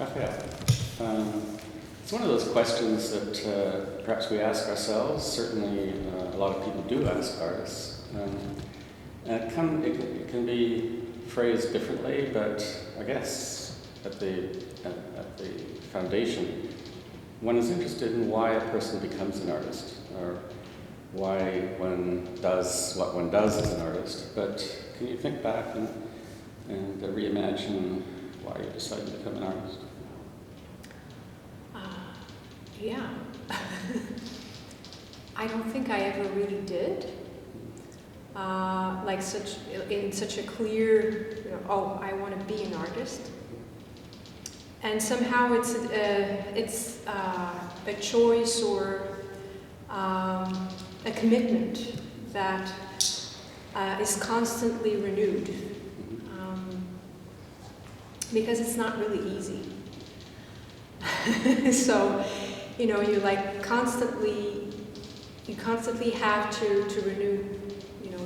Raphael, it's one of those questions that perhaps we ask ourselves. Certainly, a lot of people do ask artists. It can be phrased differently, but I guess at the foundation, one is interested in why a person becomes an artist, or why one does what one does as an artist. But can you think back and reimagine why you decided to become an artist? Yeah. I don't think I ever really did. In such a clear, I want to be an artist. And somehow it's a choice or a commitment that is constantly renewed, because it's not really easy. So, you constantly have to renew,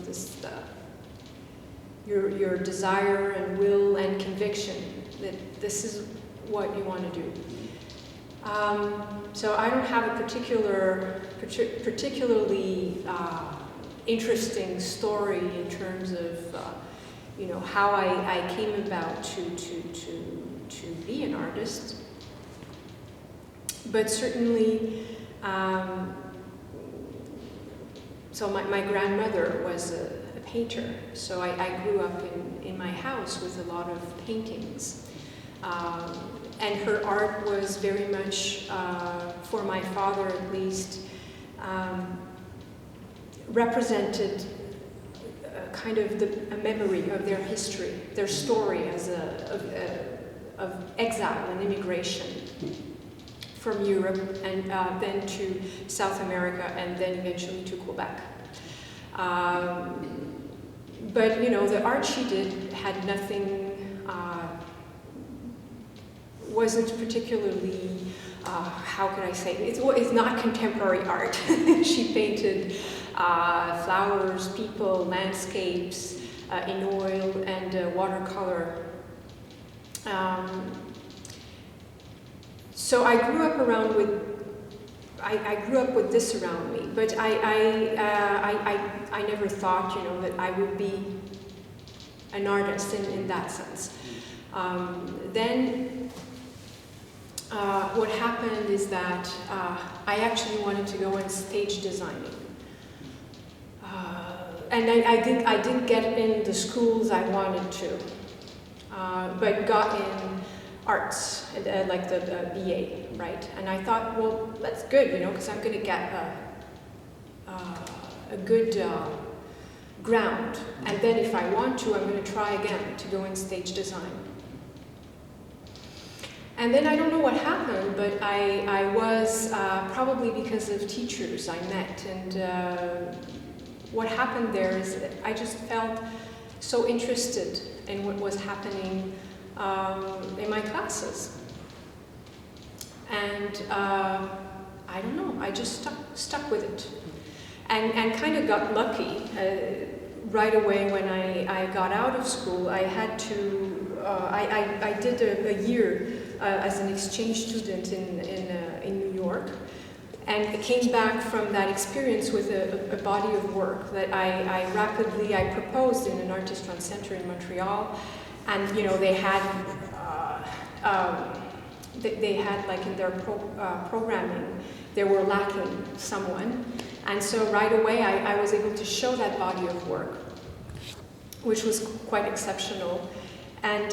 this your desire and will and conviction that this is what you want to do. So I don't have a particularly interesting story in terms of how I came about to be an artist, but certainly. So my grandmother was a painter, so I grew up in my house with a lot of paintings. And her art was very much, for my father at least, represented kind of a memory of their history, their story as of exile and immigration from Europe and then to South America and then eventually to Quebec. But the art she did had nothing, wasn't particularly, how can I say, it's not contemporary art. She painted flowers, people, landscapes in oil and watercolor. So I grew up I grew up with this around me, but I never thought, that I would be an artist in that sense. Then what happened is that I actually wanted to go in stage designing. And I didn't get in the schools I wanted to, but got in arts, like the BA, right? And I thought, well, that's good, because I'm going to get a good ground. And then if I want to, I'm going to try again to go in stage design. And then I don't know what happened, but I was, probably because of teachers I met, and what happened there is that I just felt so interested in what was happening in my classes. And I don't know, I just stuck with it. And kind of got lucky. Right away when I got out of school, I had to, I did a year as an exchange student in New York, and came back from that experience with a body of work that I proposed in an artist-run center in Montreal. And they had like in their programming, they were lacking someone, and so right away I was able to show that body of work, which was quite exceptional, and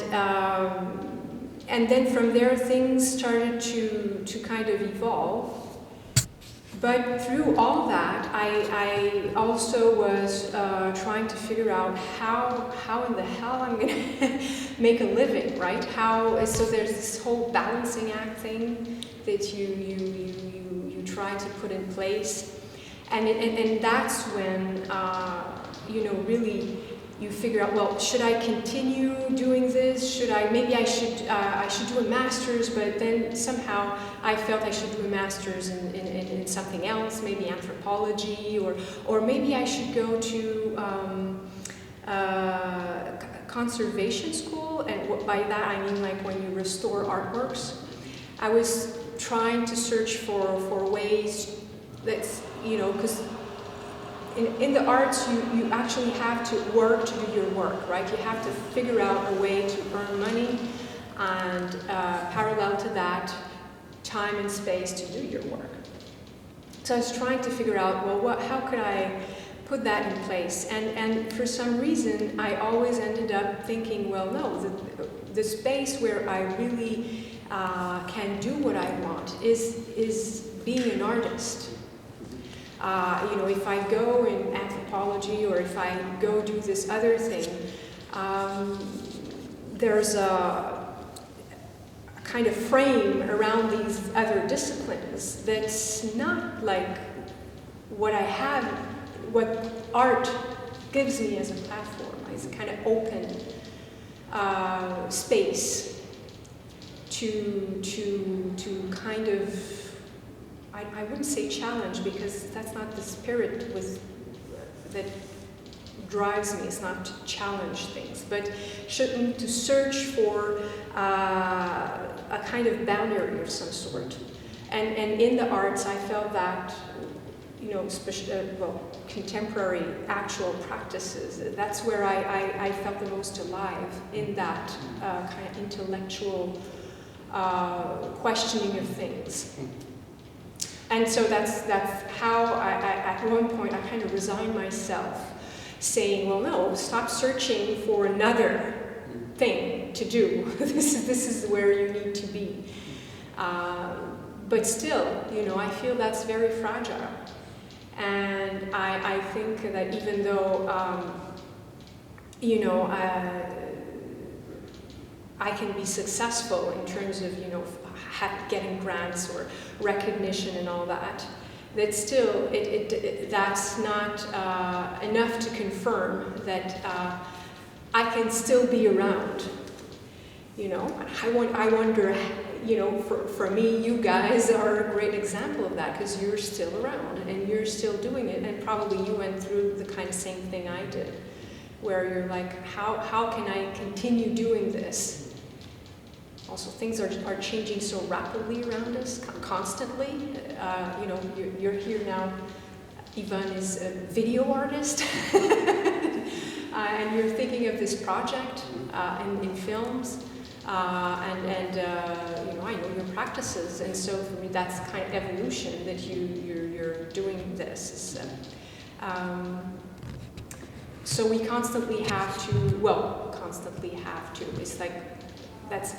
then from there things started to kind of evolve. But through all that, I also was trying to figure out how in the hell I'm going to make a living, right? So there's this whole balancing act thing that you try to put in place, and that's when really you figure out, well, should I continue doing this? Maybe I should do a master's, but then somehow I felt I should do a master's in something else, maybe anthropology, or maybe I should go to conservation school, and by that I mean like when you restore artworks. I was trying to search for ways that's, you know, because in the arts you actually have to work to do your work, right? You have to figure out a way to earn money, and parallel to that, time and space to do your work. So I was trying to figure out, well, how could I put that in place? And for some reason, I always ended up thinking, well, no, the space where I really can do what I want is being an artist. You know, if I go in anthropology or if I go do this other thing, there's a kind of frame around these other disciplines that's not like what I have, what art gives me as a platform. It's a kind of open space to kind of, I wouldn't say challenge, because that's not the spirit that drives me. It's not to challenge things, but to search for a kind of boundary of some sort. And in the arts, I felt that, you know, especially, contemporary actual practices, that's where I felt the most alive, in that kind of intellectual questioning of things. And so that's how at one point I kind of resigned myself, saying, well, no, stop searching for another thing to do. This is where you need to be. But still, you know, I feel that's very fragile. And I think that even though, you know, I can be successful in terms of, you know, getting grants or recognition and all that, that still that's not enough to confirm that I can still be around. You know, I wonder, you know, for me, you guys are a great example of that, because you're still around and you're still doing it, and probably you went through the kind of same thing I did, where you're like, how can I continue doing this? Also, things are changing so rapidly around us, constantly. You know, you're here now. Yvonne is a video artist, and you're thinking of this project in films, and you know, I know your practices, and so for me, that's kind of evolution that you're doing this. So we constantly have to. It's like.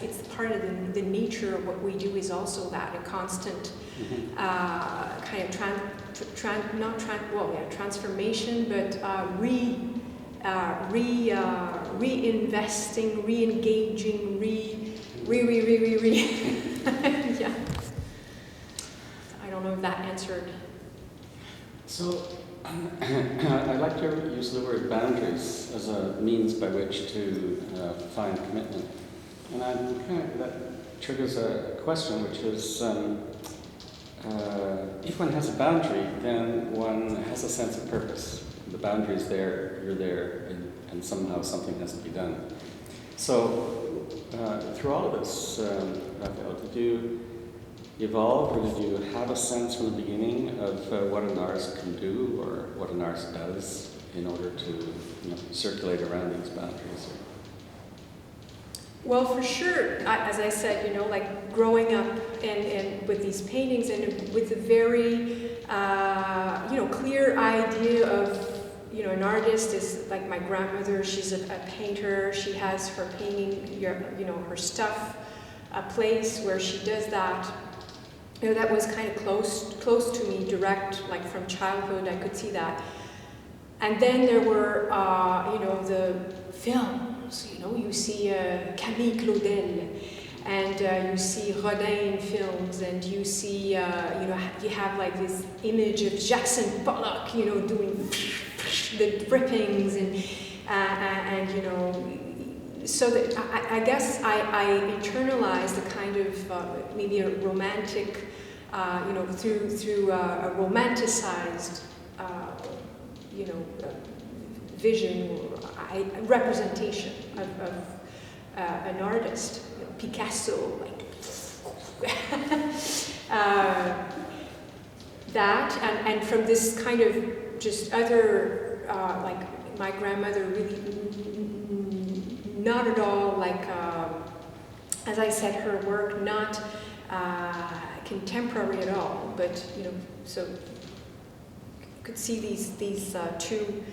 It's part of the nature of what we do, is also that a constant kind of transformation, but reinvesting, re-engaging, yeah. I don't know if that answered. So I like to use the word boundaries as a means by which to find commitment. And that triggers a question, which is, if one has a boundary, then one has a sense of purpose. The boundary is there, you're there, and somehow something has to be done. So, through all of this, Raphael, did you evolve, or did you have a sense from the beginning of what an artist can do, or what an artist does in order to, you know, circulate around these boundaries? Well, for sure, as I said, you know, like growing up and with these paintings and with a very, you know, clear idea of, you know, an artist is like my grandmother. She's a painter. She has her painting, you know, her stuff, a place where she does that. You know, that was kind of close to me, direct, like from childhood. I could see that. And then there were, you know, the film. You know, you see Camille Claudel, and you see Rodin in films, and you see, you know, you have like this image of Jackson Pollock, you know, doing the drippings, and you know, so that I guess I internalized a kind of maybe a romantic, you know, through a romanticized, you know, vision or representation an artist, Picasso, like that, and from this kind of just other, like my grandmother really not at all like, as I said, her work not contemporary at all, but you know, so you could see these two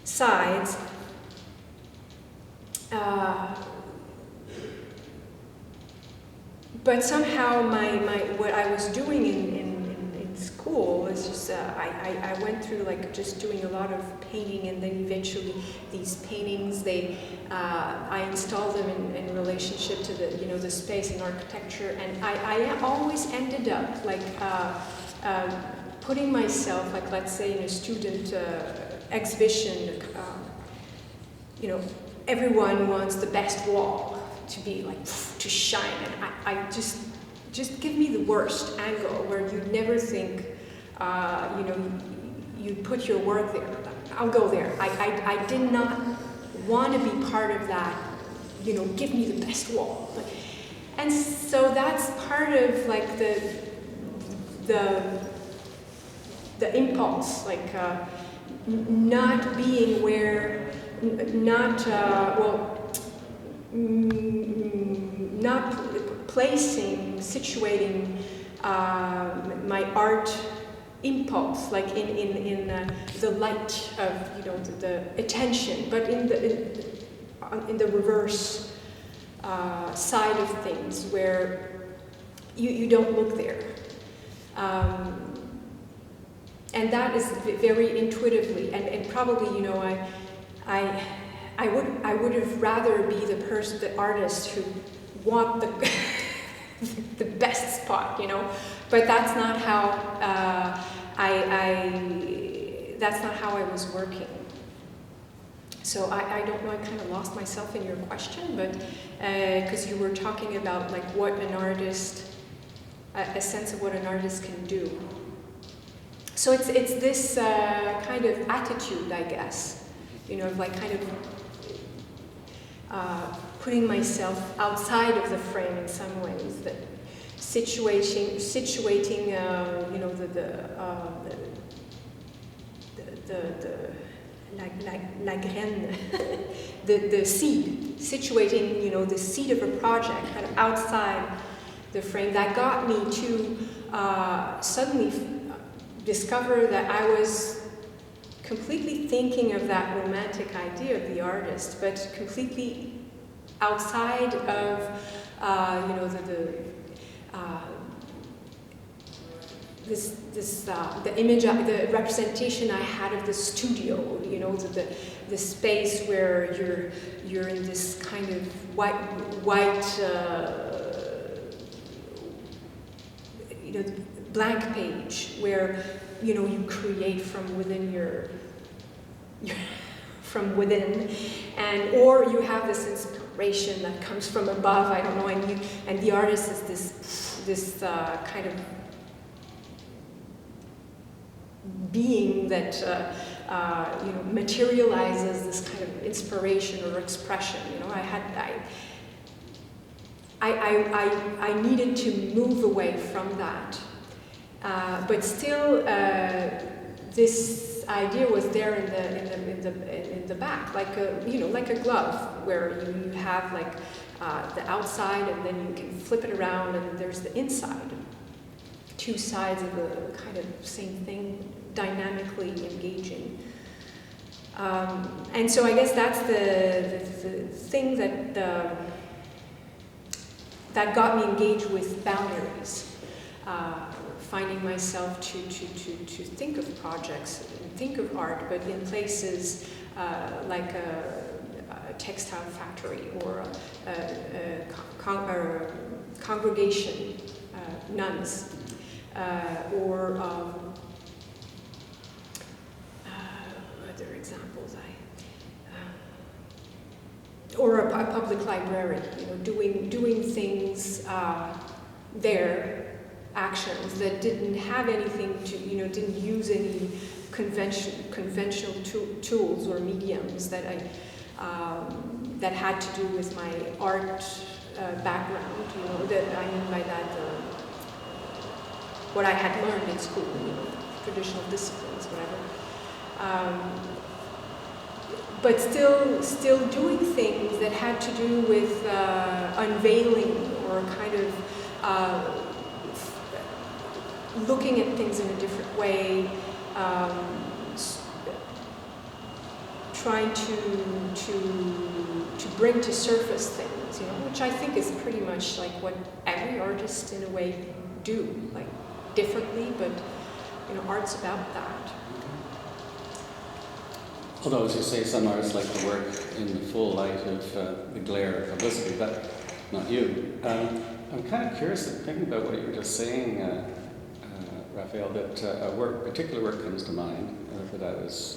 sides. But somehow what I was doing in school was just, I went through like just doing a lot of painting, and then eventually these paintings, I installed them in relationship to the, you know, the space and architecture, and I always ended up like putting myself, like let's say in a student exhibition, you know, everyone wants the best wall to be like, to shine, and I just give me the worst angle where you'd never think, you know, you'd put your work there. I'll go there. I did not want to be part of that, you know, give me the best wall. And so that's part of like the impulse, like not being where, not, not placing, situating my art impulse, like in the light of, you know, the attention, but in the reverse side of things where you don't look there, and that is very intuitively, and probably, you know, I would have rather be the artist who want the best spot, you know, but that's not how that's not how I was working. So I don't know, I kind of lost myself in your question, but because you were talking about like what an artist, a sense of what an artist can do. So it's this kind of attitude, I guess, you know, like kind of putting myself outside of the frame in some ways, that situating, you know, la graine, the seed, situating, you know, the seed of a project kind of outside the frame. That got me to suddenly discover that I was completely thinking of that romantic idea of the artist, but completely outside of, you know, the image, the representation I had of the studio, you know, the space where you're in this kind of white, you know, blank page where, you know, you create from within from within, and or you have this inspiration that comes from above, I don't know, and the artist is this kind of being that you know, materializes this kind of inspiration or expression. You know, I needed to move away from that, but still this idea was there in the back, like a, you know, like a glove, where you have like the outside, and then you can flip it around, and there's the inside. Two sides of the kind of same thing, dynamically engaging. And so I guess that's the thing that got me engaged with boundaries. Finding myself to think of projects and think of art, but in places like a textile factory or a congregation, nuns, or other examples, or a public library, you know, doing things there. Actions that didn't have anything to, you know, didn't use any conventional tools or mediums that that had to do with my art background, you know, that I mean by that what I had learned in school, you know, traditional disciplines, whatever. But still doing things that had to do with unveiling or kind of looking at things in a different way, trying to bring to surface things, you know, which I think is pretty much like what every artist in a way do, like differently, but you know, art's about that. Although, as you say, some artists like to work in the full light of the glare of publicity, but not you. I'm kind of curious, thinking about what you were just saying, Raphael, that a particular work comes to mind that I was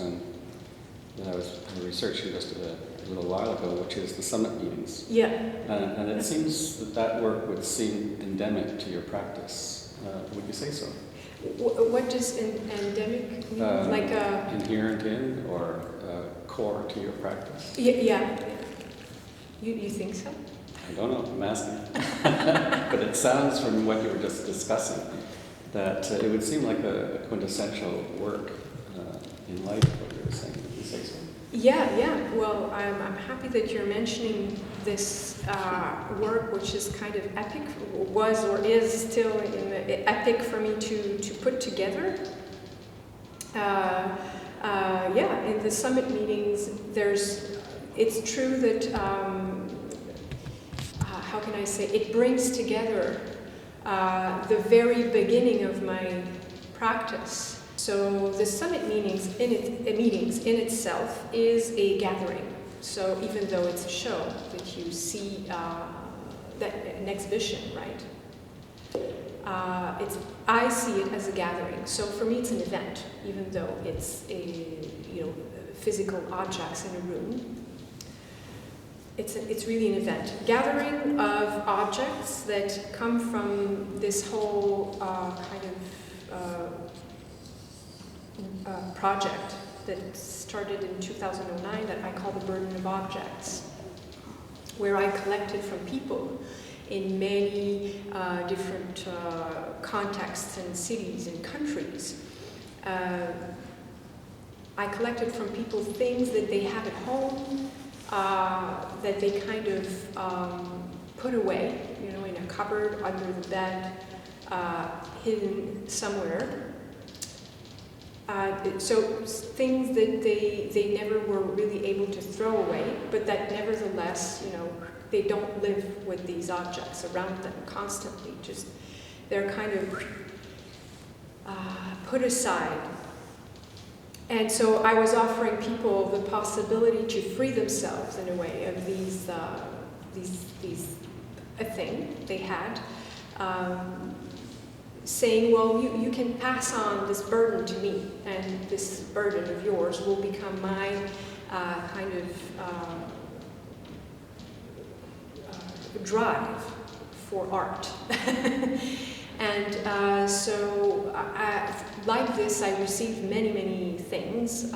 researching just a little while ago, which is the summit meetings. Yeah. And it seems that work would seem endemic to your practice. Would you say so? What does endemic mean? Like inherent in or core to your practice? Yeah. You think so? I don't know, I'm asking. But it sounds from what you were just discussing that it would seem like a quintessential work in light of what you were saying. Would you say so? Yeah. Well, I'm happy that you're mentioning this work, which is kind of epic, was or is still epic for me to put together. In the summit meetings, it's true that, how can I say, it brings together the very beginning of my practice. So the summit meetings in itself is a gathering. So even though it's a show that you see, an exhibition, right? I see it as a gathering. So for me, it's an event, even though it's physical objects in a room. It's really an event. Gathering of objects that come from this whole project that started in 2009 that I call the Burden of Objects, where I collected from people in many different contexts and cities and countries. I collected from people things that they have at home, that they kind of put away, you know, in a cupboard, under the bed, hidden somewhere. So things that they never were really able to throw away, but that nevertheless, you know, they don't live with these objects around them constantly. Just they're kind of put aside. And so I was offering people the possibility to free themselves in a way of these a thing they had. Saying, well, you can pass on this burden to me, and this burden of yours will become my drive for art. And so like this, I received many things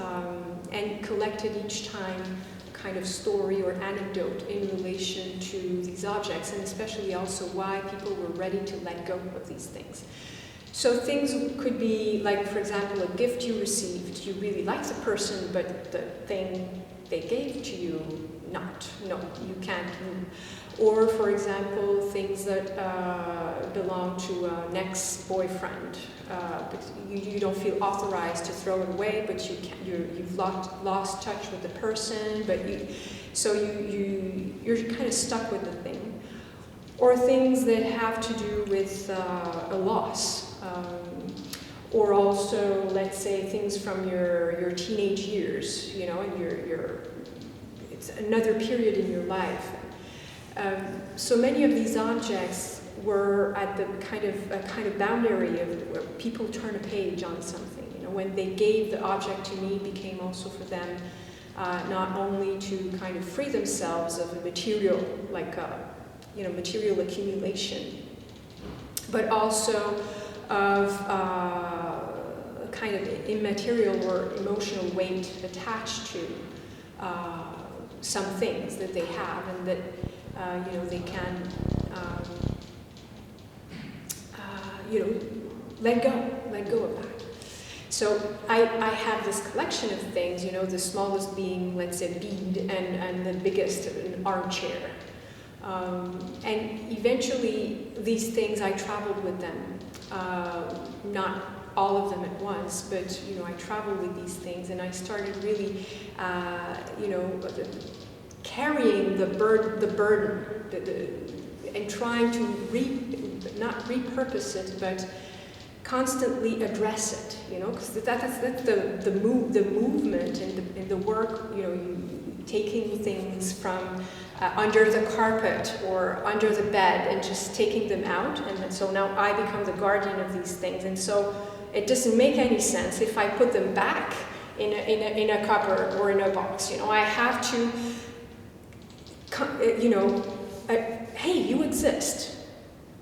and collected each time kind of story or anecdote in relation to these objects, and especially also why people were ready to let go of these things. So things could be like, for example, a gift you received. You really liked the person, but the thing they gave to you, not. No, you can't. Or, for example, things that belong to an ex-boyfriend. But you don't feel authorized to throw it away, but you've lost touch with the person, but you're kind of stuck with the thing. Or things that have to do with a loss. Or also, let's say, things from your teenage years, you know, and it's another period in your life. So many of these objects were at the kind of boundary of where people turn a page on something. You know, when they gave the object to me, it became also for them not only to kind of free themselves of a material, like material accumulation, but also of a kind of immaterial or emotional weight attached to some things that they have, and that they can let go of that. So I have this collection of things, the smallest being, let's say, bead, and the biggest, an armchair. And eventually, these things, I traveled with them. Not all of them at once, but I traveled with these things, and I started really, carrying the burden, and trying to not repurpose it, but constantly address it, because that's the movement and the work, taking things from under the carpet or under the bed and just taking them out, and so now I become the guardian of these things, and so it doesn't make any sense if I put them back in a cupboard or in a box. I have to, hey, you exist.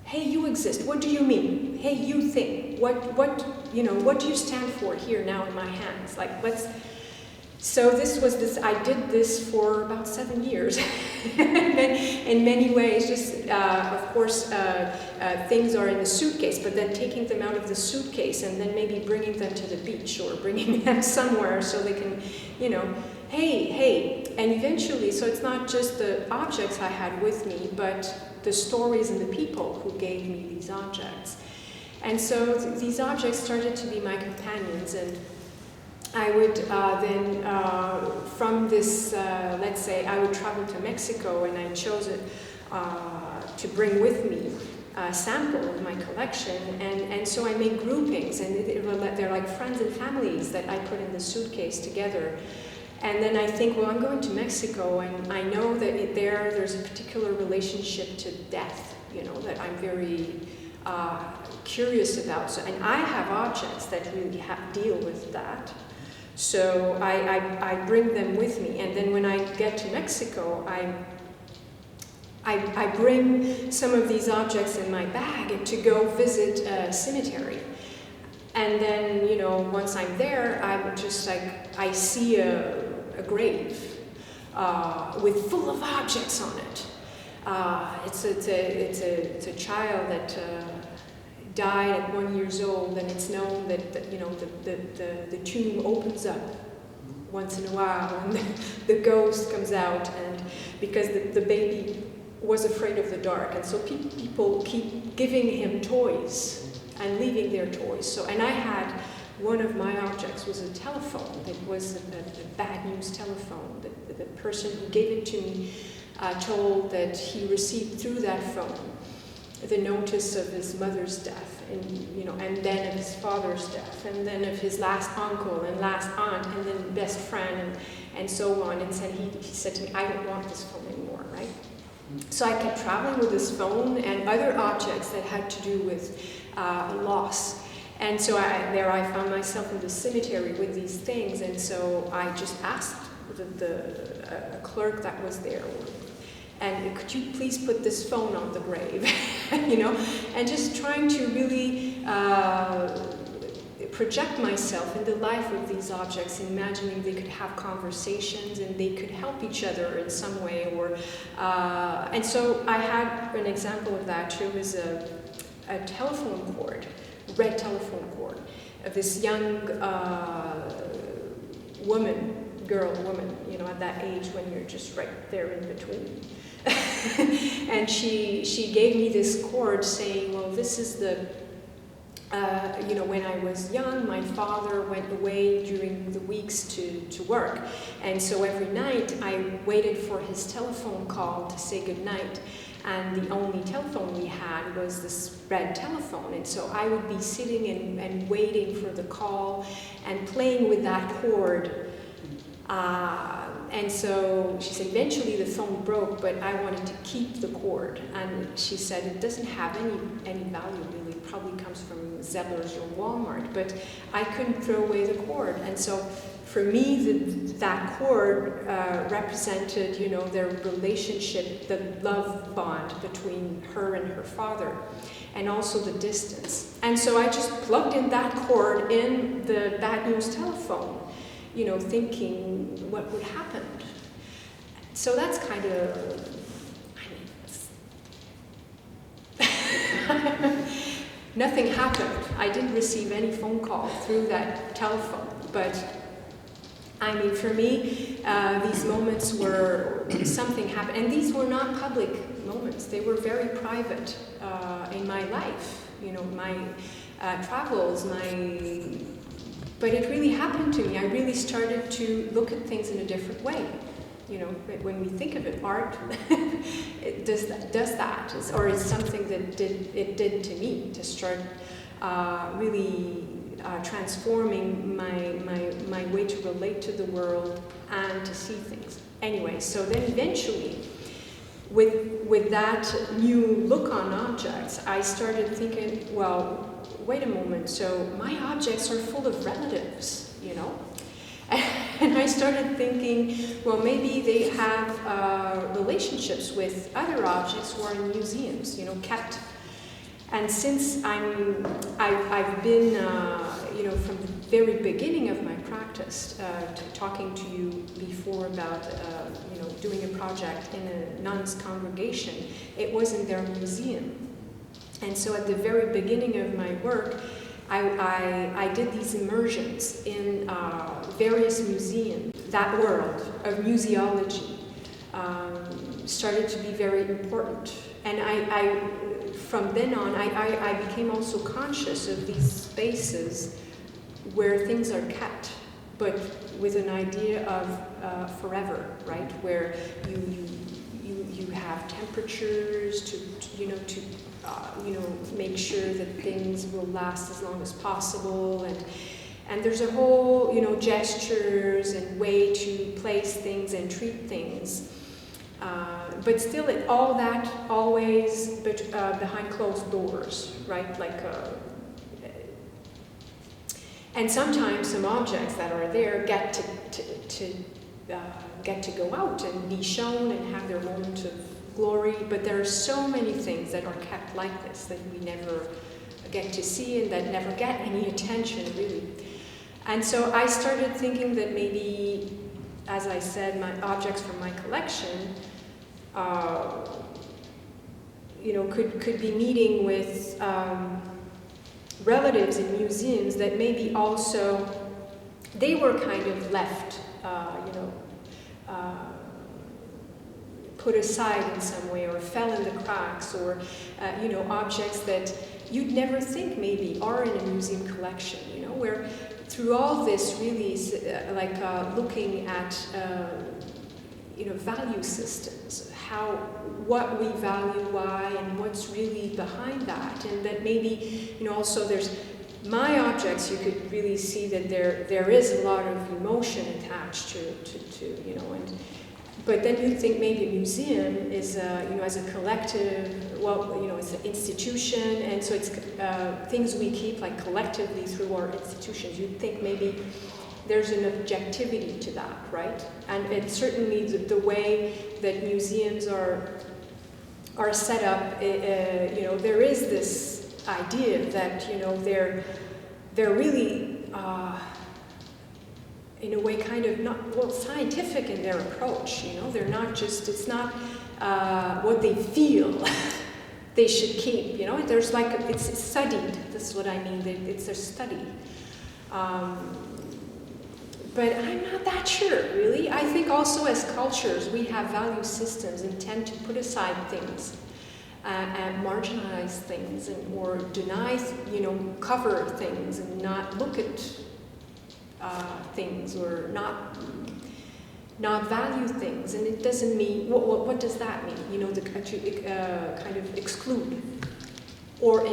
Hey, you exist. What do you mean? Hey, you think. What do you stand for here now in my hands? So I did this for about 7 years. In many ways, just, of course, things are in the suitcase, but then taking them out of the suitcase and then maybe bringing them to the beach or bringing them somewhere so they can, hey. And eventually, so it's not just the objects I had with me, but the stories and the people who gave me these objects. And so these objects started to be my companions, and I would then, from this, let's say, I would travel to Mexico, and I chose it to bring with me a sample of my collection, and so I made groupings, and they're like friends and families that I put in the suitcase together. And then I think, well, I'm going to Mexico, and I know that there's a particular relationship to death, that I'm very curious about. So, and I have objects that really deal with that. So I bring them with me, and then when I get to Mexico, I bring some of these objects in my bag to go visit a cemetery. And then, once I'm there, I'm just I see a grave with full of objects on it. It's a child that died at 1 year old, and it's known that the tomb opens up once in a while, and the ghost comes out, and because the baby was afraid of the dark, and so people keep giving him toys and leaving their toys. So, and I had one of my objects was a telephone. It was a bad news telephone. The person who gave it to me told that he received through that phone the notice of his mother's death, and then of his father's death, and then of his last uncle and last aunt, and then best friend, and so on. And said he said to me, "I don't want this phone anymore," right? So I kept traveling with this phone and other objects that had to do with loss. And so I found myself in the cemetery with these things, and so I just asked the clerk that was there, and could you please put this phone on the grave, and just trying to really project myself in the life of these objects, imagining they could have conversations and they could help each other in some way, and so I had an example of that. It was a telephone cord, red telephone cord, of this young woman, at that age when you're just right there in between. And she gave me this cord saying, well, this is the, when I was young, my father went away during the weeks to work. And so every night I waited for his telephone call to say goodnight. And the only telephone we had was this red telephone. And so I would be sitting and waiting for the call and playing with that cord. And so she said, eventually the phone broke, but I wanted to keep the cord. And she said, it doesn't have any value really. It probably comes from Zebler's or Walmart, but I couldn't throw away the cord. And so for me, that cord represented, their relationship, the love bond between her and her father, and also the distance. And so I just plugged in that cord in the bad news telephone, thinking what would happen. So that's kind of, nothing happened. I didn't receive any phone call through that telephone, but I mean, for me, these moments were something happened, and these were not public moments. They were very private in my life. You know, my travels, but it really happened to me. I really started to look at things in a different way. You know, when we think of it, art it does that, or it's something that it did to me to start really transforming my way to relate to the world and to see things. Anyway, so then eventually, with that new look on objects, I started thinking, well, wait a moment, so my objects are full of relatives, you know? And I started thinking, well, maybe they have relationships with other objects who are in museums, you know, kept. And since I've been, you know, from the very beginning of my practice, talking to you before about, you know, doing a project in a nuns' congregation, it was in their museum. And so at the very beginning of my work, I did these immersions in various museums. That world of museology started to be very important. And from then on, I became also conscious of these spaces where things are kept, but with an idea of forever, right? Where you have temperatures to make sure that things will last as long as possible, and there's a whole, you know, gestures and way to place things and treat things. But still, all that always behind closed doors, right? And sometimes some objects that are there get to go out and be shown and have their moment of glory. But there are so many things that are kept like this that we never get to see and that never get any attention, really. And so I started thinking that maybe, as I said, my objects from my collection, you know, could be meeting with relatives in museums that maybe also they were kind of left, you know, put aside in some way, or fell in the cracks, or you know, objects that you'd never think maybe are in a museum collection. You know, where through all this really looking at you know, value systems, what we value, why, and what's really behind that, and that maybe, you know, also there's my objects. You could really see that there is a lot of emotion attached to you know, but then you think maybe a museum is you know, as a collective, well, you know, it's an institution, and so it's things we keep like collectively through our institutions. You'd think maybe there's an objectivity to that, right? And it's certainly the way that museums are set up. You know, there is this idea that, you know, they're really in a way kind of not, well, scientific in their approach. You know, they're not just, it's not what they feel they should keep. You know, there's like it's studied. That's what I mean. It's a study. But I'm not that sure, really. I think also as cultures, we have value systems and tend to put aside things and marginalize things, or deny, you know, cover things and not look at things, or not value things. And it doesn't mean, what does that mean? You know, to kind of exclude or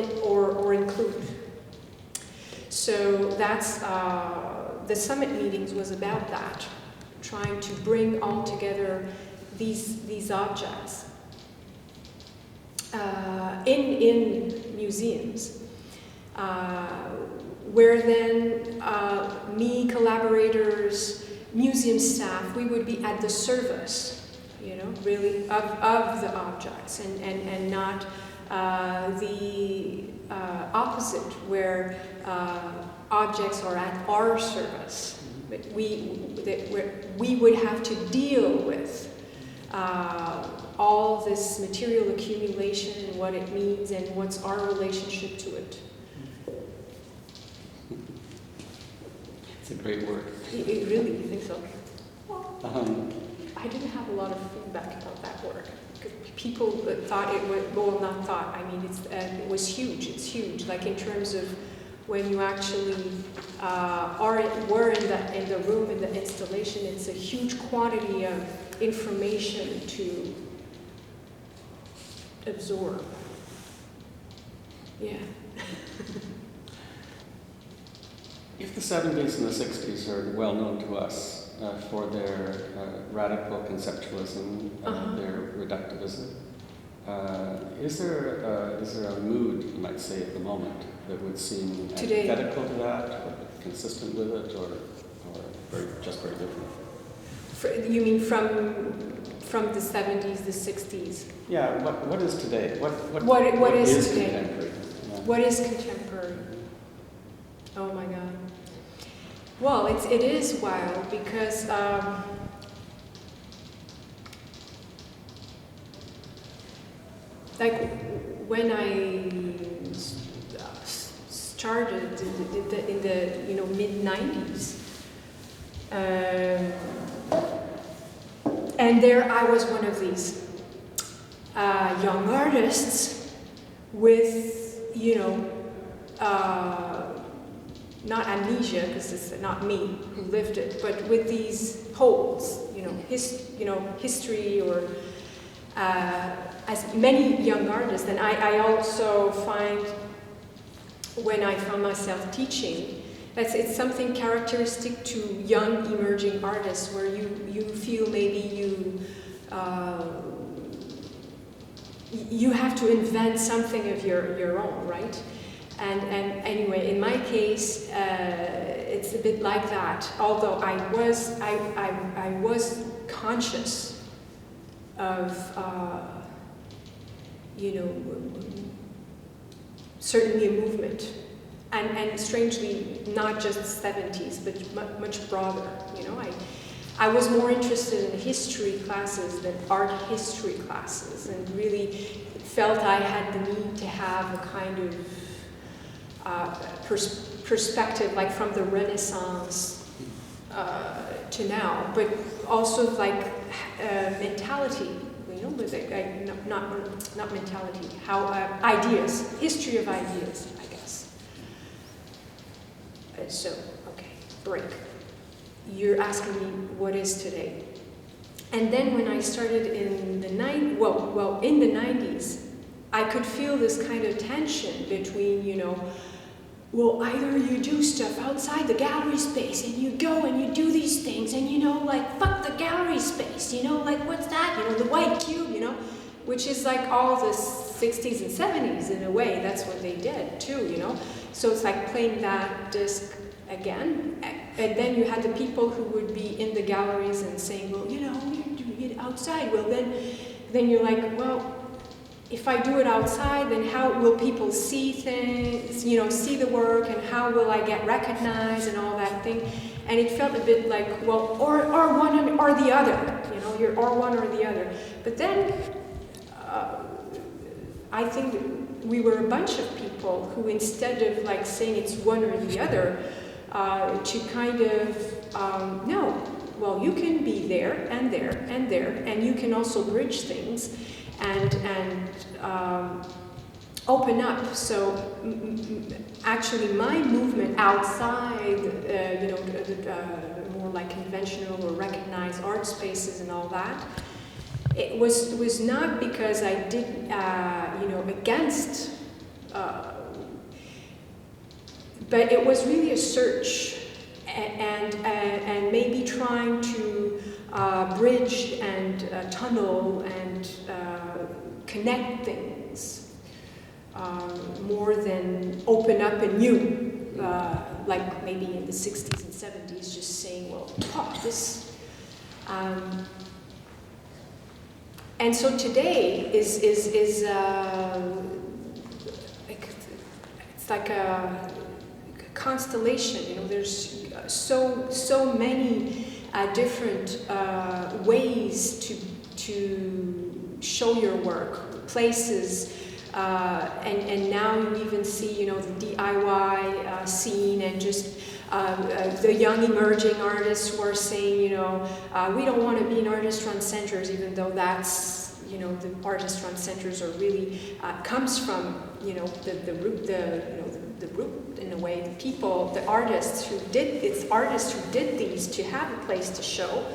include. So that's the summit meetings was about that, trying to bring all together these objects in museums, where then me, collaborators, museum staff, we would be at the service, you know, really of the objects, and not the opposite, where objects are at our service. But we would have to deal with all this material accumulation and what it means and what's our relationship to it. It's a great word. Really, you think so? I didn't have a lot of feedback about that word. People thought it was, well, not thought, I mean, it was huge. It's huge, like in terms of when you actually were in the room, in the installation, it's a huge quantity of information to absorb. Yeah. If the 70s and the 60s are well known to us for their radical conceptualism, their reductivism, is there a mood, you might say, at the moment that would seem today, antithetical to that, or consistent with it, or just very different? You mean from the 70s, the 60s? Yeah. What is today? What is today? Contemporary? Yeah. What is contemporary? Oh my God. Well, it is wild because like when I started in the mid-90s, and there I was one of these young artists with not amnesia, because it's not me who lived it, but with these holes, history, or as many young artists. And I also find, when I found myself teaching, that it's something characteristic to young emerging artists, where you feel maybe you have to invent something of your own, right? And anyway, in my case, it's a bit like that. Although I was conscious of, certainly a movement, and strangely not just the 70s, but much broader. I was more interested in history classes than art history classes, and really felt I had the need to have a kind of perspective, like from the Renaissance to now, but also like mentality, with not mentality, how ideas, history of ideas, I guess. So, okay, break. You're asking me what is today, and then when I started in the in the 90s, I could feel this kind of tension between, well, either you do stuff outside the gallery space and you go and you do these things and, fuck the gallery space, what's that? The white cube, which is like all the 60s and 70s in a way. That's what they did too, So it's like playing that disc again. And then you had the people who would be in the galleries and saying, well, we're doing it outside. Well, then you're like, well, if I do it outside, then how will people see things, see the work, and how will I get recognized and all that thing? And it felt a bit like, well, or one or the other, you're or one or the other. But then I think we were a bunch of people who, instead of like saying it's one or the other, to kind of, no, well, you can be there and there and there, and you can also bridge things. And open up. So actually, my movement outside, more like conventional or recognized art spaces and all that, it was not because I did, against, but it was really a search, and maybe trying to bridge and tunnel and connect things more than open up anew, like maybe in the 60s and 70s, just saying, well, this. And so today is it's like a constellation. There's so many different ways to show your work, places, and now you even see, you know, the DIY scene, and just the young emerging artists who are saying, you know, we don't want to be in artist-run centers, even though that's, you know, the artist-run centers are really comes from, you know, the root, the root in a way, the people, the artists who did these to have a place to show,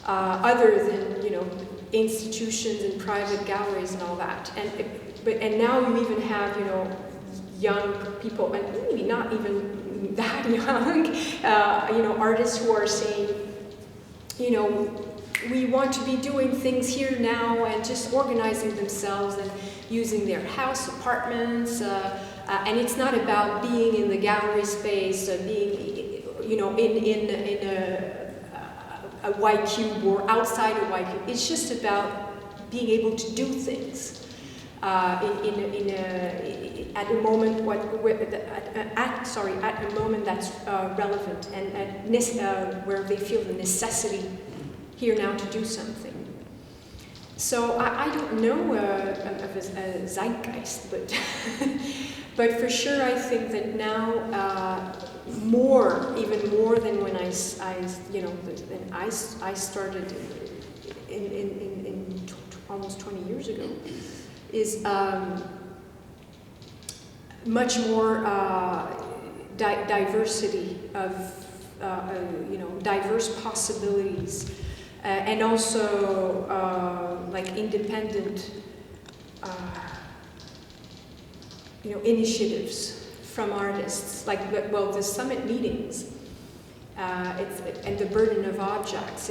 other than, you know, institutions and private galleries and all that. And now you even have, you know, young people, and maybe not even that young, you know, artists who are saying, you know, we want to be doing things here now, and just organizing themselves and using their house, apartments, and it's not about being in the gallery space, being, you know, in a white cube or outside a white cube. It's just about being able to do things at a moment at a moment that's relevant, and where they feel the necessity here now to do something. So I don't know of a zeitgeist, but but for sure I think that now even more than when I started in almost 20 years ago, is much more diversity of you know, diverse possibilities, and also like independent you know, initiatives from artists, like, well, the summit meetings, and the burden of objects.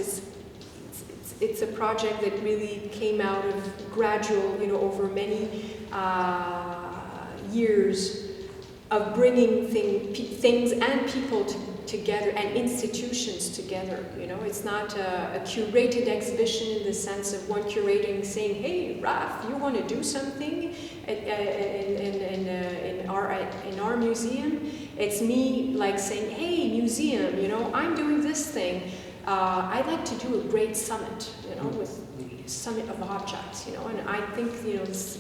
It's a project that really came out of gradual, you know, over many years of bringing things and people together, and institutions together. You know, it's not a curated exhibition in the sense of one curating saying, "Hey, Raph, you want to do something in our museum?" It's me like saying, "Hey, museum, you know, I'm doing this thing. I'd like to do a great summit, you know, with summit of objects, you know, and I think, you know, it's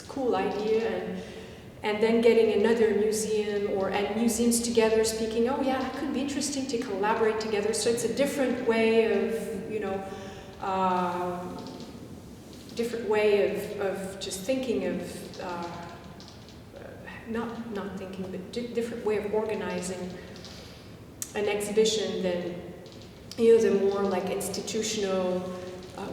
a cool idea." And then getting another museum and museums together speaking, "Oh yeah, it could be interesting to collaborate together." So it's a different way of, you know, just thinking of, not thinking, but different way of organizing an exhibition than, you know, the more like institutional,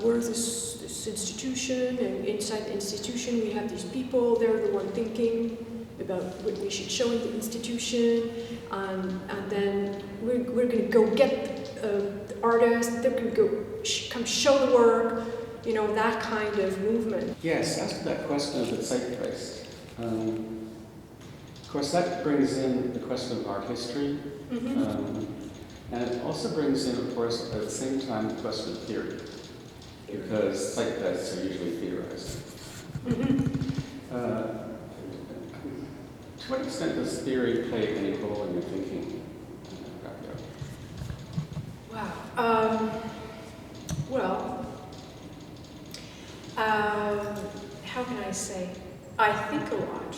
we're this institution, and inside the institution we have these people, they're the one thinking about what we should show in the institution, and then we're going to go get the artists, they're going to go come show the work, you know, that kind of movement. Yes, as to that question of the zeitgeist, of course that brings in the question of art history, and it also brings in, of course, at the same time, the question of theory, because zeitgeists are usually theorized. To what extent does theory play any role in your thinking, Raphae? Wow. Well, how can I say? I think a lot.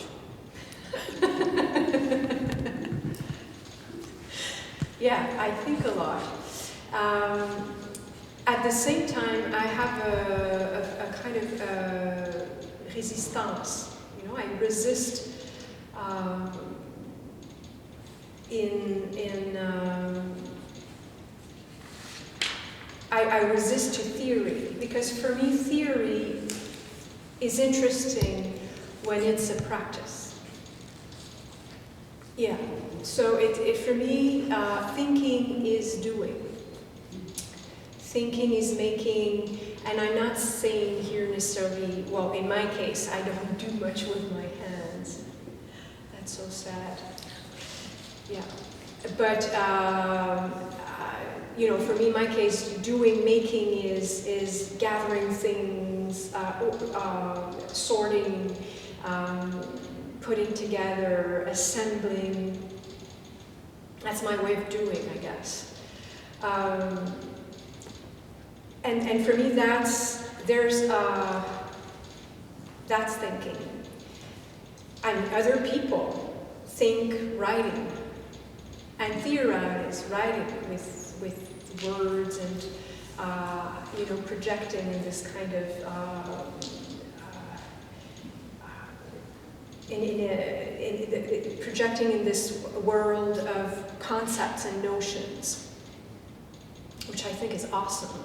Yeah, I think a lot. At the same time, I have a kind of resistance. You know, I resist I resist to theory, because for me theory is interesting when it's a practice. Yeah, so it for me, thinking is doing. Thinking is making, and I'm not saying here necessarily, well, in my case, I don't do much with my hands. That's so sad. Yeah, but you know, for me, in my case, making is gathering things, sorting, putting together, assembling. That's my way of doing, I guess. And for me, that's there's that's thinking. And other people think writing and theorize writing with words and projecting in this kind of projecting in this world of concepts and notions, which I think is awesome.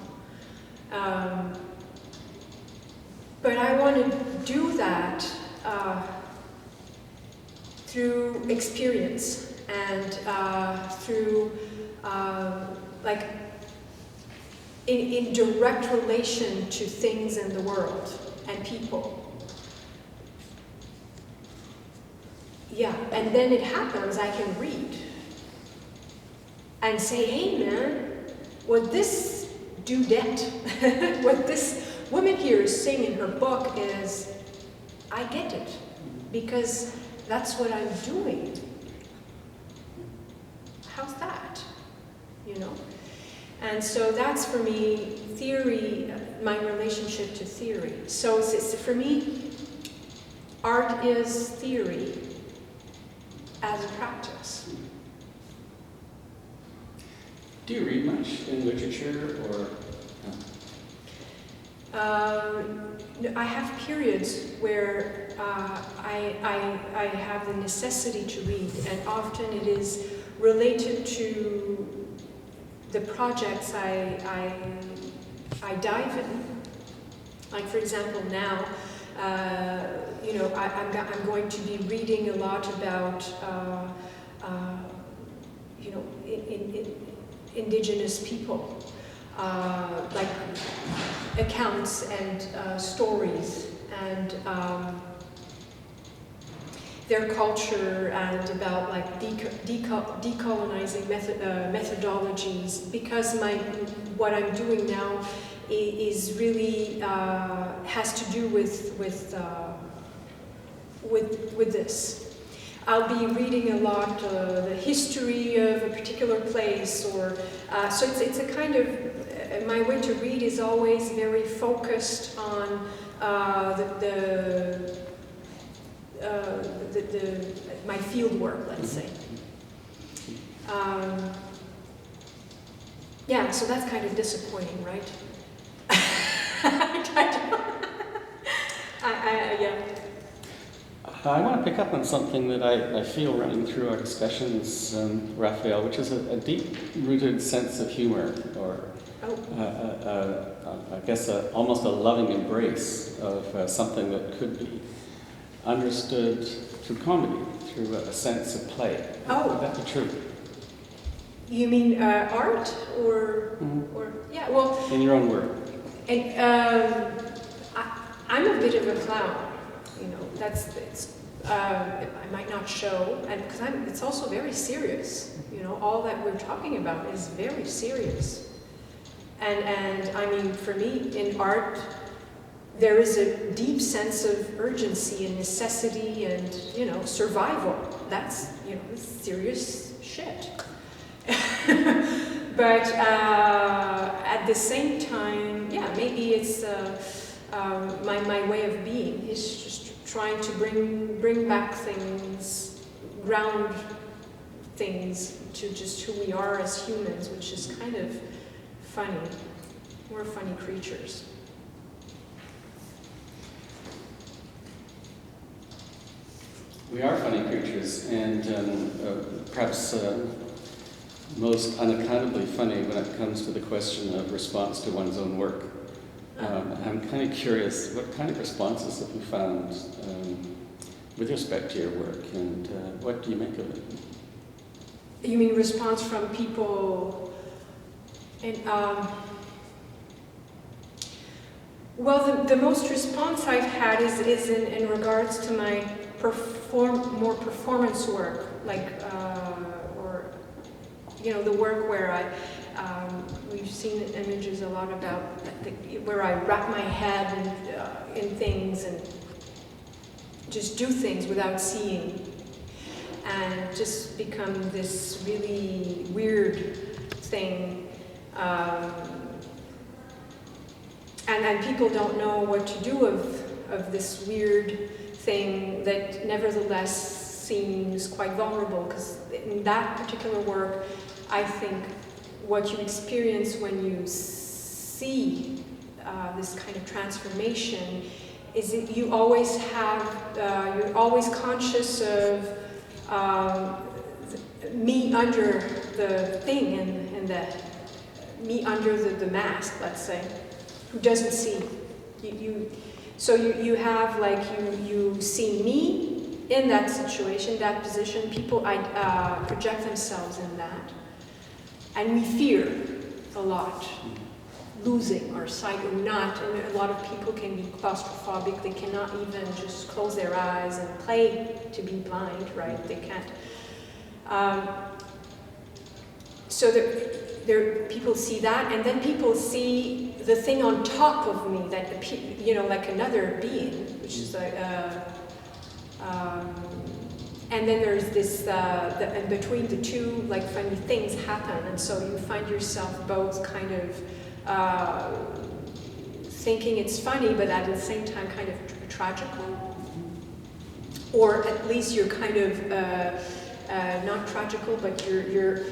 But I want to do that through experience and through in direct relation to things in the world and people. Yeah, and then it happens, I can read and say, hey man, what this dudette, what this woman here is saying in her book is, I get it, because that's what I'm doing. How's that? And so that's for me theory, my relationship to theory. So for me, art is theory as a practice. Do you read much in literature or? No, I have periods where I have the necessity to read, and often it is related to the projects I dive in. Like for example now, I'm going to be reading a lot about indigenous people, like accounts and stories and their culture, and about like decolonizing methodologies, because what I'm doing now is really has to do with this. I'll be reading a lot the history of a particular place, or so it's a kind of my way to read is always very focused on my field work, let's say. Yeah, so that's kind of disappointing, right? Yeah. I want to pick up on something that I feel running through our discussions, Raphael, which is a deep-rooted sense of humor, or I guess almost a loving embrace of something that could be understood through comedy, through a sense of play. Would that be true? You mean art, or yeah? Well, in your own word. And I'm a bit of a clown. I might not show, and because it's also very serious. All that we're talking about is very serious. And I mean, for me, in art, there is a deep sense of urgency and necessity and, survival. That's, serious shit. But at the same time, yeah, maybe it's my way of being is just trying to bring back things, ground things to just who we are as humans, which is kind of funny. We're funny creatures. We are funny creatures, and perhaps most unaccountably funny when it comes to the question of response to one's own work. I'm kind of curious, what kind of responses have you found with respect to your work, and what do you make of it? You mean response from people? And well, the most response I've had is in regards to my more performance work, like or the work where we've seen images a lot about where I wrap my head in things and just do things without seeing, and just become this really weird thing. and people don't know what to do of this weird thing that nevertheless seems quite vulnerable, because in that particular work, I think what you experience when you see this kind of transformation is that you always have, you're always conscious of me under the thing and the me under the mask, let's say, who doesn't see. So you have like, you see me in that situation, that position. People project themselves in that. And we fear a lot, losing our sight or not. And a lot of people can be claustrophobic. They cannot even just close their eyes and play to be blind, right? They can't. So there, people see that, and then people see the thing on top of me that, like another being, which is like, and then there's this, and between the two, like funny things happen, and so you find yourself both kind of thinking it's funny, but at the same time kind of tragical, or at least you're kind of not tragical, but you're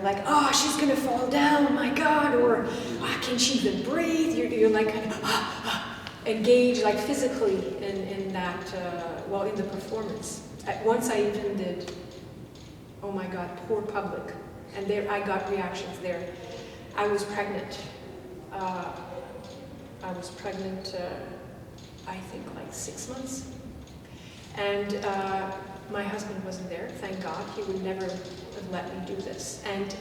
like, oh, she's gonna fall down, my God, or oh, can she even breathe? You're like kind of engaged, like physically in that, in the performance. Once I even did, oh my God, poor public, and there I got reactions there. I was pregnant. I think like 6 months, and my husband wasn't there, thank God. He would never have let me do this. And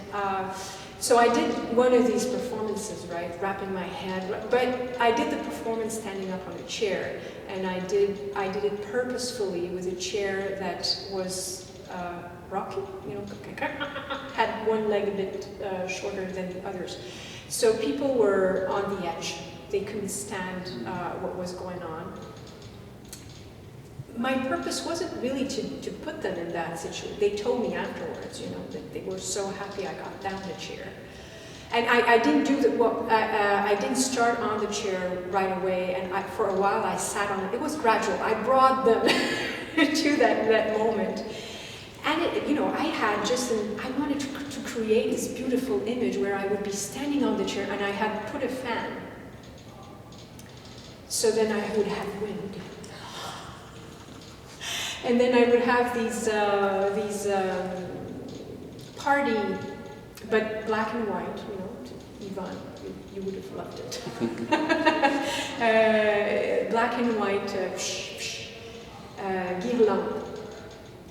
so I did one of these performances, right, wrapping my head, but I did the performance standing up on a chair, and I did it purposefully with a chair that was rocky, had one leg a bit shorter than the others. So people were on the edge. They couldn't stand what was going on. My purpose wasn't really to put them in that situation. They told me afterwards, that they were so happy I got down the chair. And I didn't do I didn't start on the chair right away, and for a while I sat on it. It was gradual. I brought them to that moment. And I had I wanted to create this beautiful image where I would be standing on the chair, and I had put a fan. So then I would have wind. And then I would have these party, but black and white, Yvonne, you would have loved it. Black and white guirlande.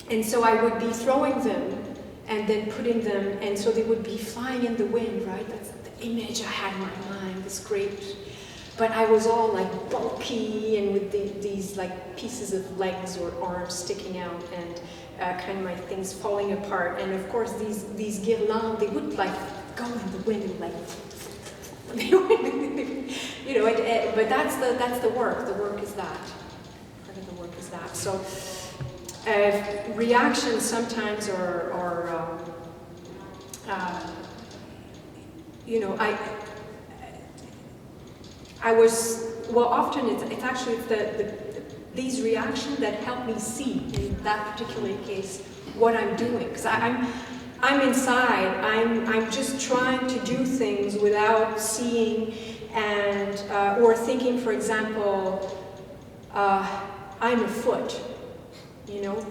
And so I would be throwing them and then putting them, and so they would be flying in the wind, right? That's the image I had in my mind, this great. But I was all like bulky and with these like pieces of legs or arms sticking out, and kind of my things falling apart. And of course these guirlandes, they would like go in the wind and like, but that's the work. The work is that. Part of the work is that. So reactions sometimes are often it's actually these reactions that help me see in that particular case what I'm doing, because I'm inside. I'm just trying to do things without seeing and or thinking. For example, I'm a foot.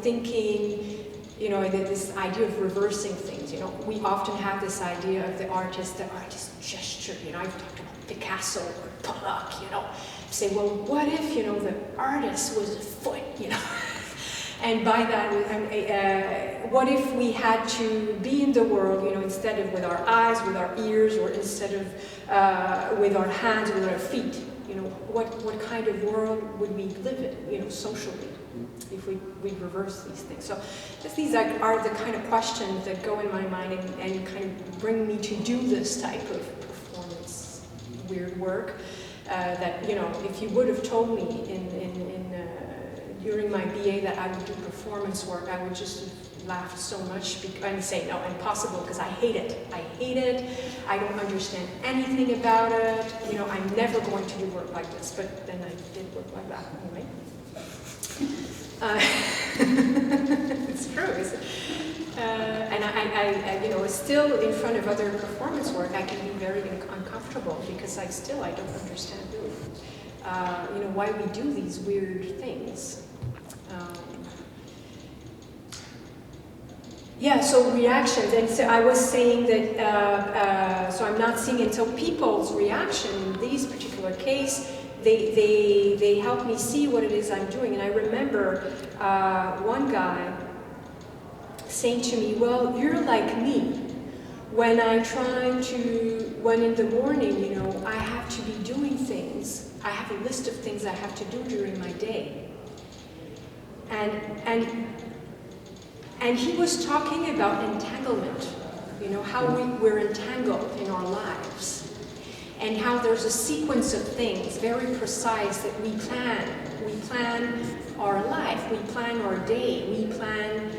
Thinking. This idea of reversing things. We often have this idea of the artist gesture. I've talked about Picasso or Pollock. Say, well, what if the artist was a foot? And by that, what if we had to be in the world, instead of with our eyes, with our ears, or instead of with our hands, with our feet? What kind of world would we live in, socially, if we reverse these things? So these are the kind of questions that go in my mind and kind of bring me to do this type of performance, weird work. That if you would have told me during my BA that I would do performance work, I would just have laughed so much and say, no, impossible, because I hate it. I hate it. I don't understand anything about it. You know, I'm never going to do work like this. But then I did work like that anyway. It's true, isn't it? And I, you know, still in front of other performance work, I can be very uncomfortable because I don't understand really, you know, why we do these weird things. Yeah, so reactions, and so I was saying that, so I'm not seeing it, so people's reaction in these particular case, they help me see what it is I'm doing. And I remember one guy saying to me, well, you're like me. When in the morning, you know, I have to be doing things. I have a list of things I have to do during my day. And he was talking about entanglement, you know, how we're entangled in our lives. And how there's a sequence of things, very precise, that we plan. We plan our life, we plan our day, we plan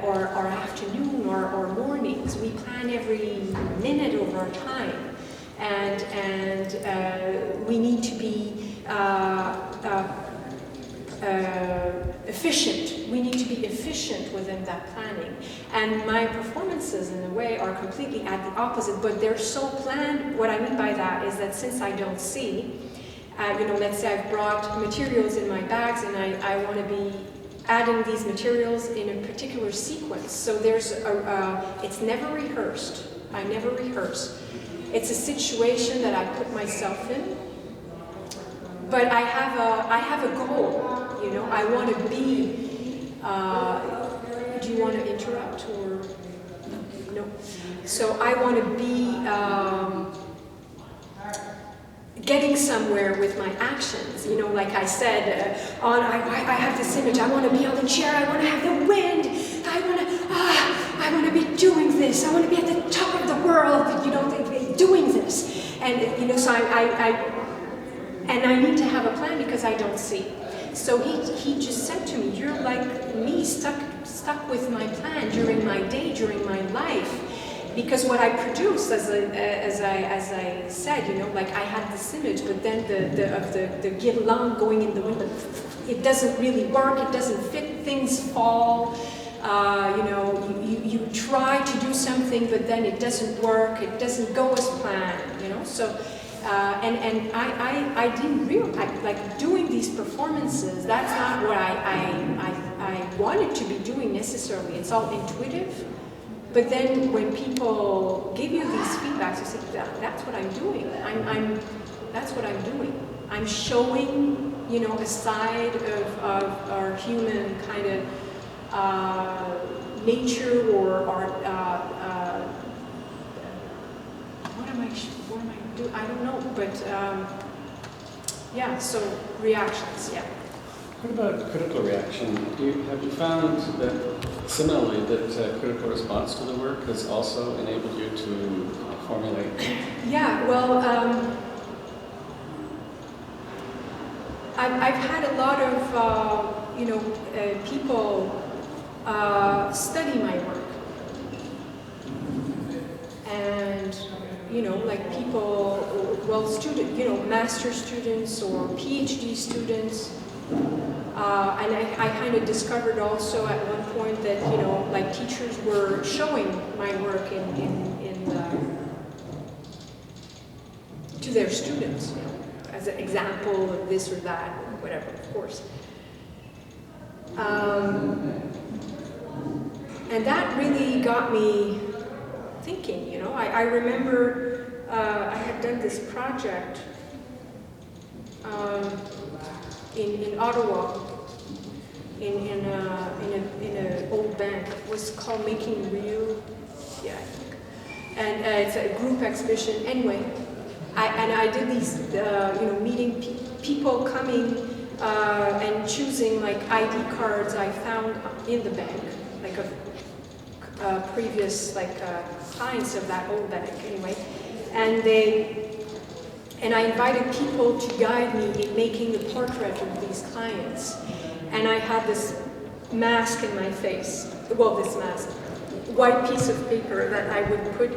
our afternoon, our mornings. We plan every minute of our time. And we need to be efficient. We need to be efficient within that planning. And my performances, in a way, are completely at the opposite, but they're so planned. What I mean by that is that since I don't see, you know, let's say I've brought materials in my bags and I want to be adding these materials in a particular sequence. So there's it's never rehearsed. I never rehearse. It's a situation that I put myself in. But I have a goal, you know. I want to be. Do you want to interrupt or no? So I want to be getting somewhere with my actions. You know, like I said, I have this image. I want to be on the chair. I want to have the wind. I want to be doing this. I want to be at the top of the world. You know, doing this. And you know, so and I need to have a plan because I don't see. So he just said to me, you're like me, stuck with my plan during my day, during my life. Because what I produce, as I said, you know, like I had this image, but then the guirlande going in the window, it doesn't really work, it doesn't fit, things fall. You know, you try to do something, but then it doesn't work, it doesn't go as planned, you know. So. And I didn't realize, like doing these performances, that's not what I wanted to be doing necessarily. It's all intuitive. But then when people give you these feedbacks, you say, that's what I'm doing. That's what I'm doing. I'm showing, you know, a side of our human kind of nature or our I don't know, but yeah, so reactions, yeah. What about critical reaction? Have you found that, similarly, that critical response to the work has also enabled you to formulate? Yeah, well, I've had a lot of, you know, people study my work. And you know, like people, well, you know, master students or PhD students. And I kind of discovered also at one point that, you know, like teachers were showing my work to their students, you know, as an example of this or that, or whatever, of course. And that really got me thinking, you know. I remember I had done this project in Ottawa, in an old bank. It was called Making Real, yeah, I think. And it's a group exhibition. Anyway, I did these, you know, meeting people coming and choosing like ID cards I found in the bank, like a previous like clients of that old bank anyway, and I invited people to guide me in making the portrait of these clients, and I had this mask in my face. Well, this mask, white piece of paper that I would put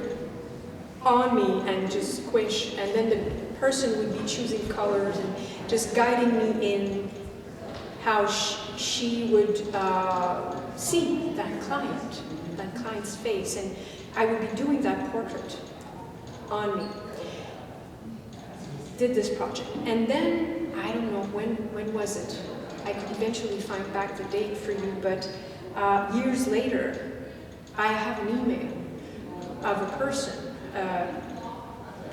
on me and just squish, and then the person would be choosing colors and just guiding me in how she would see that client's face, and I would be doing that portrait on me. Did this project, and then I don't know when was it. I could eventually find back the date for you, but years later, I have an email of a person,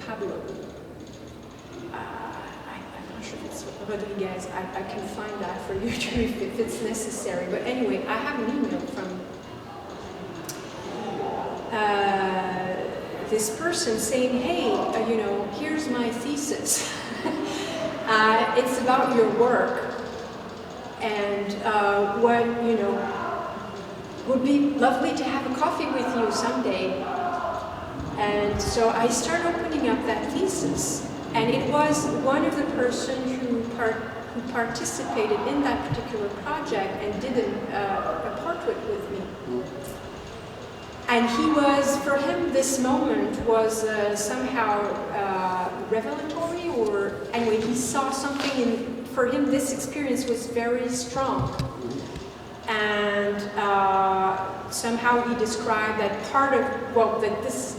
Pablo. I'm not sure if it's Rodriguez. I can find that for you too if it's necessary. But anyway, I have an email from this person saying, hey, here's my thesis. It's about your work, and would be lovely to have a coffee with you someday. And so I started opening up that thesis, and it was one of the person who participated in that particular project and did a portrait with me. And for him, this moment was somehow revelatory, or anyway, he saw something, and for him, this experience was very strong. And somehow he described that that this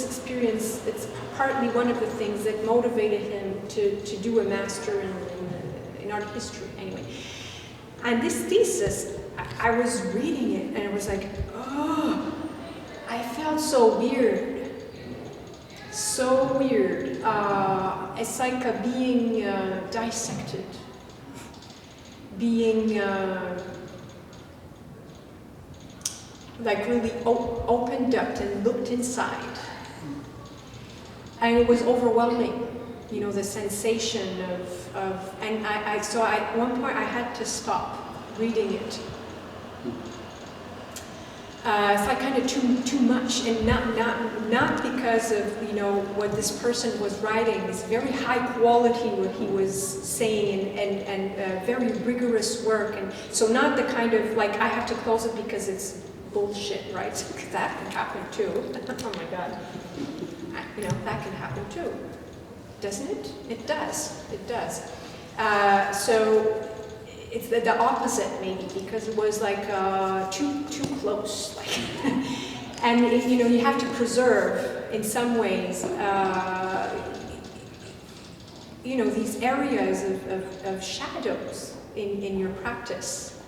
experience, it's partly one of the things that motivated him to do a master in art history, anyway. And this thesis, I was reading it, and it was like, oh, I felt so weird. So weird. It's like being dissected. Being like really opened up and looked inside. And it was overwhelming, the sensation and so at one point I had to stop reading it. It's like kind of too much, and not because of what this person was writing. It's very high quality what he was saying, and very rigorous work, and so not the kind of like I have to close it because it's bullshit, right? That can happen too. Oh my God, that can happen too, doesn't it? It does. It does. So. It's the opposite, maybe, because it was like too close, and you have to preserve in some ways, these areas of shadows in your practice,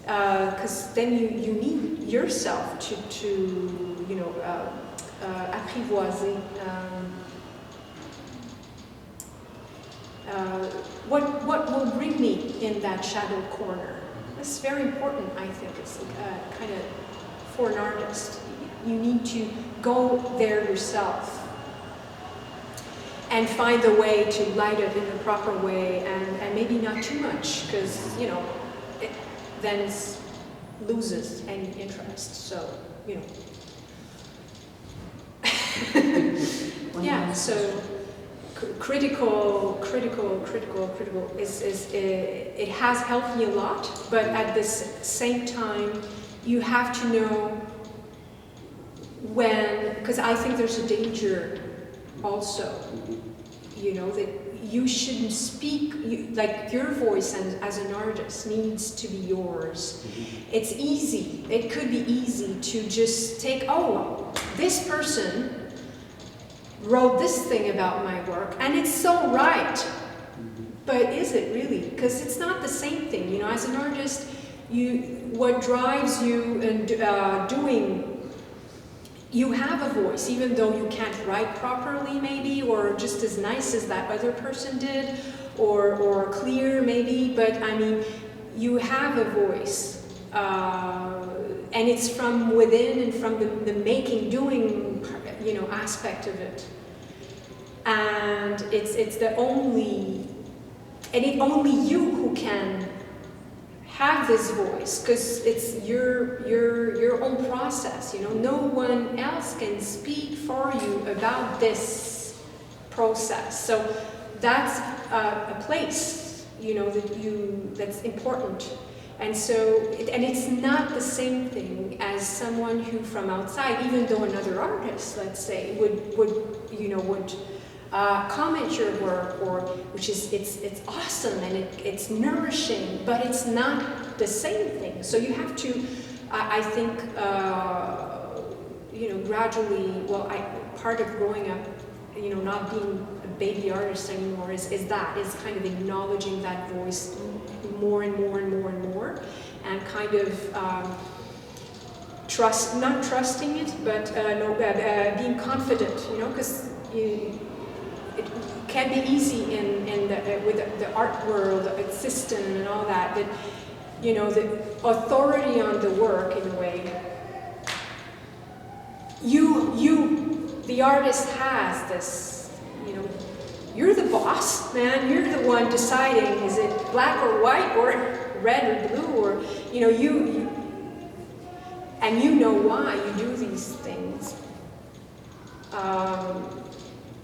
because then you need yourself to apprivoiser. What will bring me in that shadow corner? That's very important, I think. It's kind of for an artist. You need to go there yourself and find the way to light it in the proper way, and maybe not too much, because then it loses any interest. So yeah. So. Critical is it has helped me a lot, but at the same time, you have to know when, because I think there's a danger also, that you shouldn't speak, like your voice as an artist needs to be yours. It's easy, it could be easy to just take, this person wrote this thing about my work, and it's so right. But is it really? Because it's not the same thing. As an artist, what drives you in doing, you have a voice, even though you can't write properly, maybe, or just as nice as that other person did, or clear, maybe. But you have a voice, and it's from within and from the making, doing, aspect of it. And it's the only, and it's only you who can have this voice, because it's your own process. No one else can speak for you about this process. So that's a place, that's important. And so, and it's not the same thing as someone who from outside, even though another artist, let's say, would comment your work, or which is it's awesome and it's nourishing, but it's not the same thing. So you have to, I think, gradually. Well, part of growing up, not being a baby artist anymore is kind of acknowledging that voice more and more and more and more, and kind of not trusting it, but being confident, because it can be easy with the art world, the system and all that, that the authority on the work, in a way, the artist has this, you're the boss, man. You're the one deciding, is it black or white or red or blue, or, and you know why you do these things.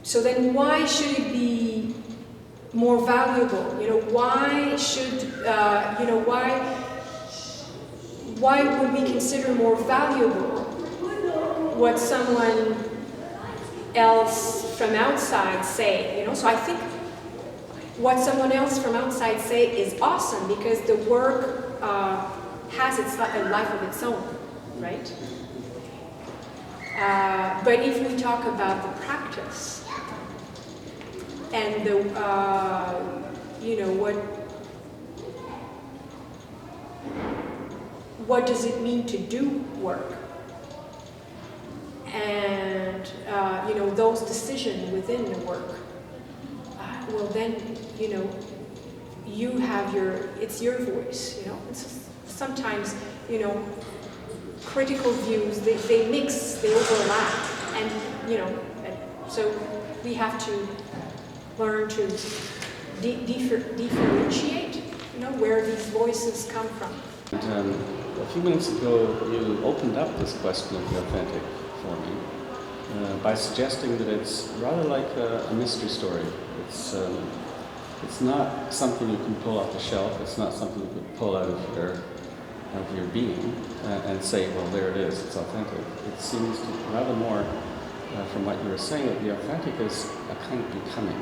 So then why should it be more valuable? Why should, why would we consider more valuable what someone else from outside say, So I think what someone else from outside say is awesome, because the work has a life of its own, right? But if we talk about the practice and the, what does it mean to do work? And, those decisions within the work, well then, you have it's your voice, It's sometimes, critical views, they mix, they overlap, and, so we have to learn to differentiate, where these voices come from. And, a few minutes ago, you opened up this question of the authentic for me by suggesting that it's rather like a mystery story. It's not something you can pull off the shelf. It's not something you can pull out of your being and say, well, there it is. It's authentic. It seems to, rather more from what you were saying, that the authentic is a kind of becoming.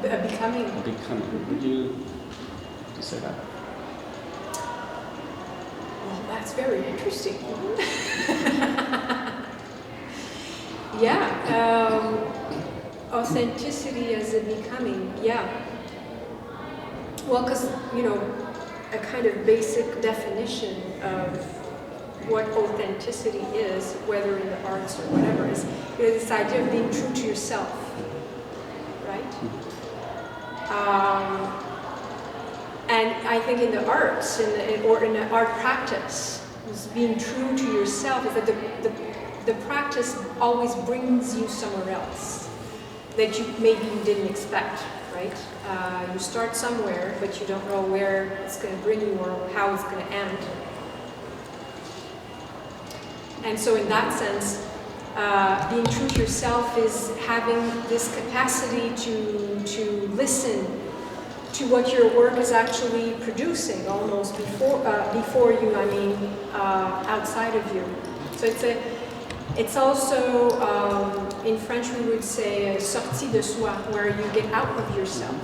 A becoming. A becoming. Would you say that? Well, that's very interesting. Yeah, authenticity as a becoming, yeah. Well, because, a kind of basic definition of what authenticity is, whether in the arts or whatever, is this idea of being true to yourself, right? And I think in the arts, or in the art practice, is being true to yourself is that the practice always brings you somewhere else that maybe you didn't expect, right? You start somewhere, but you don't know where it's going to bring you or how it's going to end. And so in that sense, being true to yourself is having this capacity to listen to what your work is actually producing, almost before you, outside of you. So it's also, in French we would say, sortie de soi, where you get out of yourself.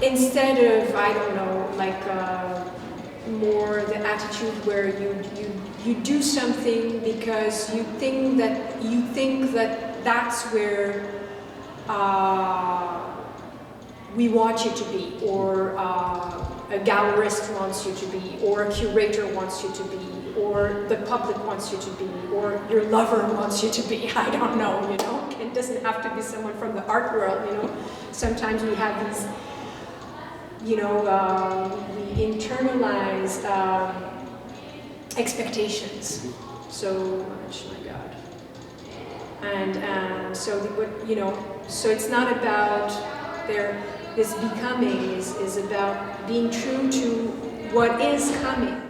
Instead of, I don't know, like more the attitude where you do something because you think that that's where we want you to be, or a gallerist wants you to be, or a curator wants you to be, or the public wants you to be, or your lover wants you to be. I don't know, It doesn't have to be someone from the art world, Sometimes we have these, we internalize expectations so much, my God. And so it's not about this becoming is about being true to what is coming.